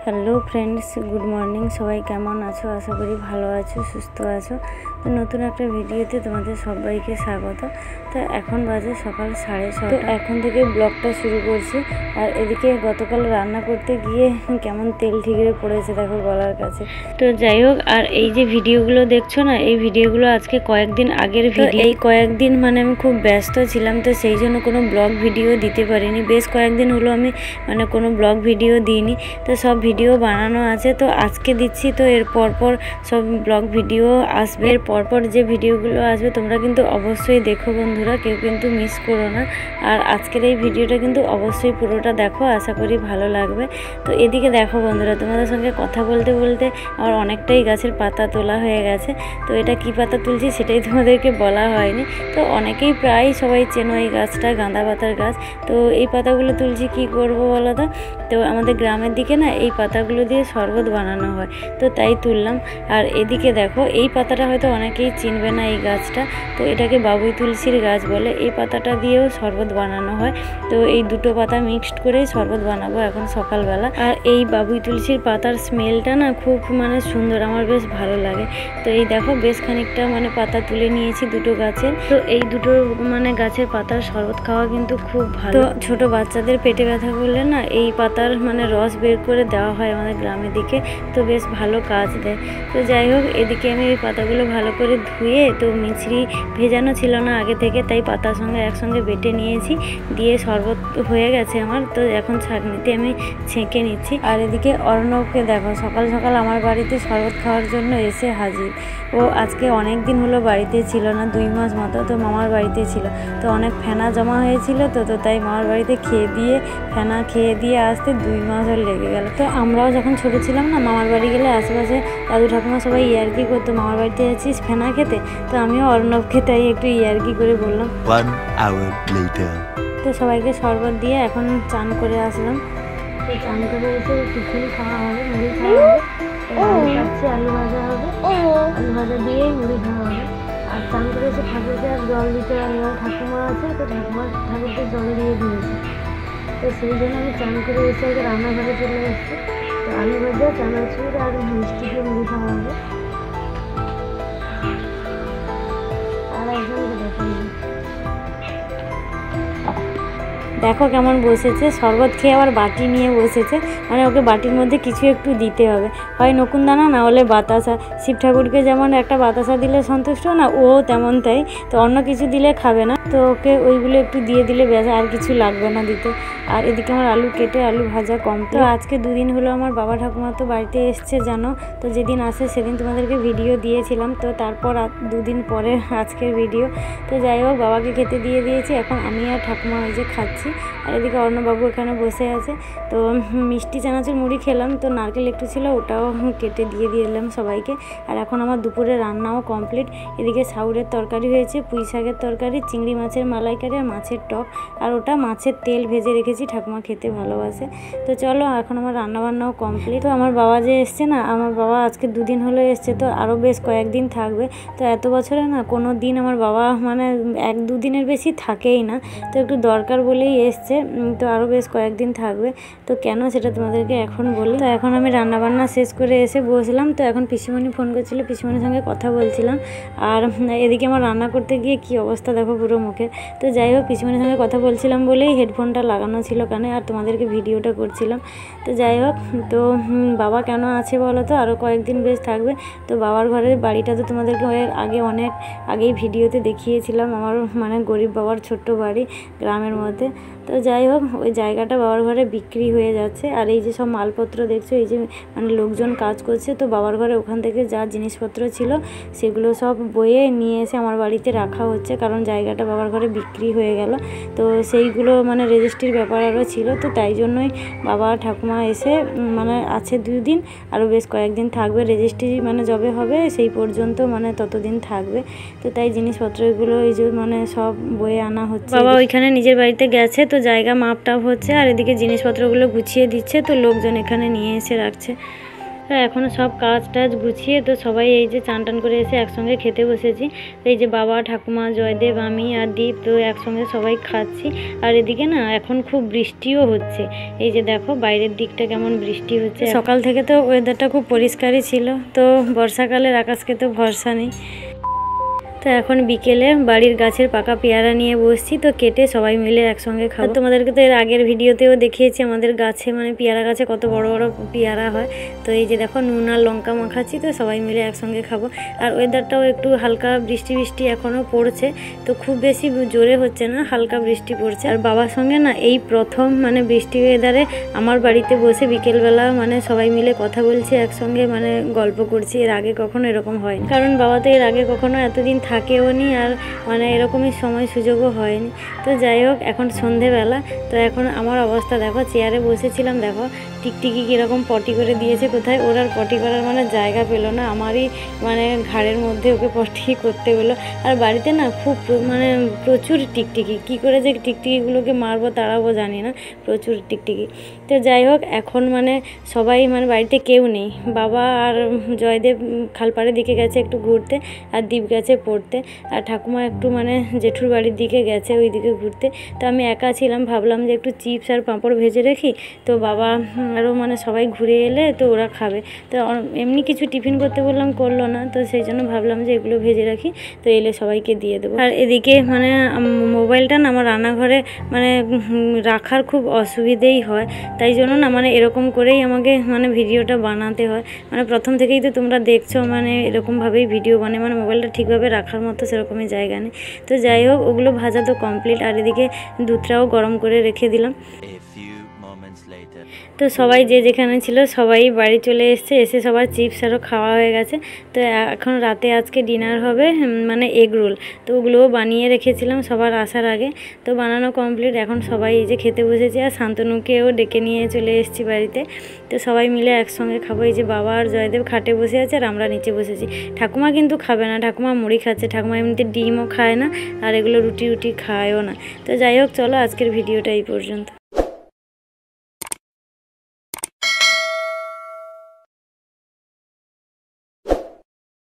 Hello friends, good morning. সবাই কেমন আছো? আশা করি ভালো আছো, সুস্থ আছো। তো নতুন একটা ভিডিওতে তোমাদের সবাইকে স্বাগত। তো এখন বাজে সকাল 6:30। তো এখন থেকে ব্লগটা শুরু করছি। আর এদিকে গতকাল রান্না করতে গিয়ে কেমন তেল ঠিকরে পড়েছে দেখো গলার কাছে। তো যাই হোক, আর এই যে ভিডিওগুলো দেখছো না, এই ভিডিওগুলো আজকে কয়েকদিন আগের ভিডিও। এই কয়েকদিন মানে আমি খুব ব্যস্ত ছিলাম, তো সেই জন্য কোনো ব্লগ ভিডিও দিতে পারিনি। বেশ কয়েকদিন হলো আমি মানে কোনো ব্লগ ভিডিও দিইনি। তো সব ভিডিও বানানো আছে, তো আজকে দিচ্ছি। তো এর পরপর সব ব্লগ ভিডিও আসবে। এর পরপর যে ভিডিওগুলো আসবে তোমরা কিন্তু অবশ্যই দেখো বন্ধুরা, কেউ কিন্তু মিস করো না। আর আজকের এই ভিডিওটা কিন্তু অবশ্যই পুরোটা দেখো, আশা করি ভালো লাগবে। তো এদিকে দেখো বন্ধুরা, তোমাদের সঙ্গে কথা বলতে বলতে আমার অনেকটাই গাছের পাতা তোলা হয়ে গেছে। তো এটা কি পাতা তুলছি সেটাই তোমাদেরকে বলা হয়নি। তো অনেকেই প্রায় সবাই চেনো এই গাছটা, গাঁদা পাতার গাছ। তো এই পাতাগুলো তুলছি কি করব বলো তো। তো আমাদের গ্রামের দিকে না এই পাতাগুলো দিয়ে শরবত বানানো হয়, তো তাই তুললাম। আর এদিকে দেখো, এই পাতাটা হয়তো অনেকেই চিনবে না এই গাছটা। তো এটাকে বাবুই তুলসীর গাছ বলে। এই পাতাটা দিয়েও শরবত বানানো হয়। তো এই দুটো পাতা মিক্সড করেই শরবত বানাবো এখন সকালবেলা। আর এই বাবুই তুলসীর পাতার স্মেলটা না খুব মানে সুন্দর, আমার বেশ ভালো লাগে। তো এই দেখো বেশ খানিকটা মানে পাতা তুলে নিয়েছি দুটো গাছের। তো এই দুটো মানে গাছের পাতার শরবত খাওয়া কিন্তু খুব ভালো। তো ছোট বাচ্চাদের পেটে ব্যথা করলে না এই পাতার মানে রস বের করে দেওয়া হয় আমাদের গ্রামের দিকে। তো বেশ ভালো কাজ দেয়। তো যাই হোক, এদিকে আমি এই পাতাগুলো ভালো করে ধুয়ে, তো মিছরি ভেজানো ছিল না আগে থেকে, তাই পাতার সঙ্গে একসঙ্গে বেটে নিয়েছি, দিয়ে শরবত হয়ে গেছে আমার। তো এখন ছাঁকনিতে আমি ছেঁকে নিচ্ছি। আর এদিকে অর্ণবকে দেখো, সকাল সকাল আমার বাড়িতে শরবত খাওয়ার জন্য এসে হাজির। ও আজকে অনেক দিন হলো বাড়িতে ছিল না, 2 মাস মতো। তো মামার বাড়িতে ছিল, তো অনেক ফেনা জমা হয়েছিল। তো তাই মামার বাড়িতে ফেনা খেয়ে দিয়ে আসতে 2 মাস লেগে গেল। তো আমরাও যখন ছোটো ছিলাম না, মামার বাড়ি গেলে আশেপাশে দাদু ঠাকুমা সবাই ইয়ার্কি করতো, মামার বাড়িতে যাচ্ছিস ফেনা খেতে। তো আমিও অর্ণবকে তাই একটু ইয়ার্কি করে বললাম। 1 hour later. তো সবাইকে শরবত দিয়ে এখন চান করে আসলাম। তো চান করে এসে টিফিন খাওয়া হবে, মুড়ি খাওয়া হবে। আলু ভাজা হবে, আলু ভাজা দিয়েই মুড়ি খাওয়া হবে। আর চান করে এসে ঠাকুরকে আর জল দিতে পারি না, ঠাকুমা আছে, তো ঠাকুরকে জল দিয়ে দিয়েছে। তো সেই জন্য আমি চান করে এসে আগে রান্নাঘরে চলে এসেছি। তো আলু ভাজা, চানাচুর আর মিষ্টি দিয়ে মুড়ি খাওয়া হবে। আর একজনকে দেখো কেমন বসেছে, শরবত খেয়ে আবার বাটি নিয়ে বসেছে। মানে ওকে বাটির মধ্যে কিছু একটু দিতে হবে, হয় নকুনদানা না হলে বাতাসা। শিব ঠাকুরকে যেমন একটা বাতাসা দিলে সন্তুষ্ট না, ও তেমন তাই। তো অন্য কিছু দিলে খাবে না, তো ওকে ওইগুলো একটু দিয়ে দিলে ব্যাস, আর কিছু লাগবে না দিতে। আর এদিকে আমার আলু কেটে আলু ভাজা কমপ্লিট। তো আজকে 2 দিন হলো আমার বাবা ঠাকুমা তো বাড়িতে এসছে জানো। তো যেদিন আসে সেদিন তোমাদেরকে ভিডিও দিয়েছিলাম। তো তারপর 2 দিন পরে আজকের ভিডিও। তো যাই হোক, বাবাকে খেতে দিয়ে দিয়েছি, এখন আমি আর ঠাকুমা ওই যে খাচ্ছি। আর এদিকে অর্ণবাবু এখানে বসে আছে। তো মিষ্টি চানাচুর মুড়ি খেলাম, তো নারকেল একটু ছিল, ওটাও কেটে দিয়ে দিলাম সবাইকে। আর এখন আমার দুপুরে রান্নাও কমপ্লিট। এদিকে সাউরের তরকারি হয়েছে, পুঁই শাকের তরকারি, চিংড়ি মাছের মালাইকারি আর মাছের টক। আর ওটা মাছের তেল ভেজে রেখেছি, ঠাকুমা খেতে ভালোবাসে। তো চলো, এখন আমার রান্নাবান্নাও কমপ্লিট। তো আমার বাবা যে এসছে না, আমার বাবা আজকে 2 দিন হলো এসছে, তো আরও বেশ কয়েকদিন থাকবে। তো এত বছরে না কোনো দিন আমার বাবা মানে 1-2 দিনের বেশি থাকেই না। তো একটু দরকার বলেই এসছে। তো আরও বেশ কয়েকদিন থাকবে। তো কেন সেটা তোমাদেরকে এখন বলি। তো এখন আমি রান্নাবান্না শেষ করে এসে বসলাম। তো এখন পিসিমণি ফোন করছিল, পিসিমণির সঙ্গে কথা বলছিলাম। আর এদিকে আমার রান্না করতে গিয়ে কি অবস্থা দেখো পুরো মুখে। তো যাই হোক, পিসিমণির সঙ্গে কথা বলছিলাম বলেই হেডফোনটা লাগানো ছিল কানে, আর তোমাদেরকে ভিডিওটা করছিলাম। তো যাই হোক, তো বাবা কেন আছে বলো তো, আরও কয়েকদিন বেশ থাকবে। তো বাবার ঘরের বাড়িটা তো তোমাদেরকে অনেক আগেই ভিডিওতে দেখিয়েছিলাম। আমার মানে গরিব বাবার ছোট্ট বাড়ি গ্রামের মধ্যে। তো যাই হোক, ওই জায়গাটা বাবার ঘরে বিক্রি হয়ে যাচ্ছে। আর এই যে সব মালপত্র দেখছো, এই যে মানে লোকজন কাজ করছে, তো বাবার ঘরে ওখান থেকে যা জিনিসপত্র ছিল সেগুলো সব বয়ে নিয়ে এসে আমার বাড়িতে রাখা হচ্ছে, কারণ জায়গাটা বাবার ঘরে বিক্রি হয়ে গেল। তো সেইগুলো মানে রেজিস্ট্রির ব্যাপার আরও ছিল। তো তাই জন্যই বাবা ঠাকুমা এসে মানে আছে 2 দিন, আরও বেশ কয়েকদিন থাকবে। রেজিস্ট্রি মানে যবে হবে সেই পর্যন্ত মানে ততদিন থাকবে। তো তাই জিনিসপত্রগুলো এই যে মানে সব বয়ে আনা হচ্ছে। বাবা ওইখানে নিজের বাড়িতে গেছে, তো জায়গা মাপটাপ হচ্ছে। আর এদিকে জিনিসপত্রগুলো গুছিয়ে দিচ্ছে, তো লোকজন এখানে নিয়ে এসে রাখছে। তো এখনও সব কাজ টাজ গুছিয়ে তো সবাই এই যে চান টান করে এসে একসঙ্গে খেতে বসেছি। তো এই যে বাবা, ঠাকুমা, জয়দেব, আমি আর দীপ তো একসঙ্গে সবাই খাচ্ছি। আর এদিকে না এখন খুব বৃষ্টিও হচ্ছে, এই যে দেখো বাইরের দিকটা কেমন বৃষ্টি হচ্ছে। সকাল থেকে তো ওয়েদারটা খুব পরিষ্কারই ছিল, তো বর্ষাকালের আকাশকে তো ভরসা নেই। তো এখন বিকেলে বাড়ির গাছের পাকা পেয়ারা নিয়ে বসছি, তো কেটে সবাই মিলে একসঙ্গে খাবো। তোমাদেরকে তো এর আগের ভিডিওতেও দেখিয়েছি আমাদের গাছে মানে পেয়ারা গাছে কত বড় বড় পেয়ারা হয়। তো এই যে দেখো নুন আর লঙ্কা মাখাচ্ছি, তো সবাই মিলে একসঙ্গে খাবো। আর ওয়েদারটাও একটু হালকা বৃষ্টি বৃষ্টি এখনও পড়ছে, তো খুব বেশি জোরে হচ্ছে না, হালকা বৃষ্টি পড়ছে। আর বাবার সঙ্গে না এই প্রথম মানে বৃষ্টি ওয়েদারে আমার বাড়িতে বসে বিকেলবেলা মানে সবাই মিলে কথা বলছি একসঙ্গে, মানে গল্প করছি। এর আগে কখনো এরকম হয়নি, কারণ বাবা তো এর আগে কখনো এতদিন থাকেও নি, আর মানে এরকমই সময় সুযোগও হয়নি। তো যাই হোক, এখন সন্ধেবেলা, তো এখন আমার অবস্থা দেখো, চেয়ারে বসেছিলাম, দেখো টিকটিকি কীরকম পটি করে দিয়েছে। কোথায় ওর আর পটি করার মানে জায়গা পেলো না, আমারই মানে ঘাড়ের মধ্যে ওকে পটি করতে হলো। আর বাড়িতে না খুব মানে প্রচুর টিকটিকি, কী করে যে টিকটিকিগুলোকে মারবো তাড়াবো জানি না, প্রচুর টিকটিকি। তো যাই হোক, এখন মানে সবাই মানে বাড়িতে কেউ নেই, বাবা আর জয়দেব খালপাড়ের দিকে গেছে একটু ঘুরতে, আর দীপ গেছে পড়তে, আর ঠাকুমা একটু মানে জেঠুর বাড়ির দিকে গেছে ওই দিকে ঘুরতে। তো আমি একা ছিলাম, ভাবলাম যে একটু চিপস আর পাঁপড় ভেজে রাখি, তো বাবা আরও মানে সবাই ঘুরে এলে তো ওরা খাবে। তো এমনি কিছু টিফিন করতে বললাম, করলো না, তো সেই জন্য ভাবলাম যে এগুলো ভেজে রাখি, তো এলে সবাইকে দিয়ে দেবো। আর এদিকে মানে মোবাইলটা না আমার রান্নাঘরে মানে রাখার খুব অসুবিধেই হয়, তাই জন্য না মানে এরকম করেই আমাকে মানে ভিডিওটা বানাতে হয়। মানে প্রথম থেকেই তো তোমরা দেখছো মানে এরকমভাবেই ভিডিও বানাই, মানে মোবাইলটা ঠিকভাবে রাখার মতো সেরকমই জায়গা নেই। তো যাই হোক, ওগুলো ভাজা তো কমপ্লিট, আর এদিকে দুধটাও গরম করে রেখে দিলাম। তো সবাই যে যেখানে ছিল সবাই বাড়ি চলে এসে সবার চিপস আরও খাওয়া হয়ে গেছে। তো এখন রাতে আজকে ডিনার হবে মানে এগ রোল, তো ওগুলোও বানিয়ে রেখেছিলাম সবার আসার আগে। তো বানানো কমপ্লিট, এখন সবাই এই যে খেতে বসেছে, আর শান্তনুকেও ডেকে নিয়ে চলে এসেছি বাড়িতে। তো সবাই মিলে একসঙ্গে খাবো। এই যে বাবা আর জয়দেব খাটে বসে আছে, আর আমরা নিচে বসেছি। ঠাকুমা কিন্তু খাবে না, ঠাকুমা মুড়ি খাচ্ছে, ঠাকুমা এমনিতে ডিমও খায় না, আর এগুলো রুটি খায়ও না। তো যাই হোক, চলো আজকের ভিডিওটা এই পর্যন্ত।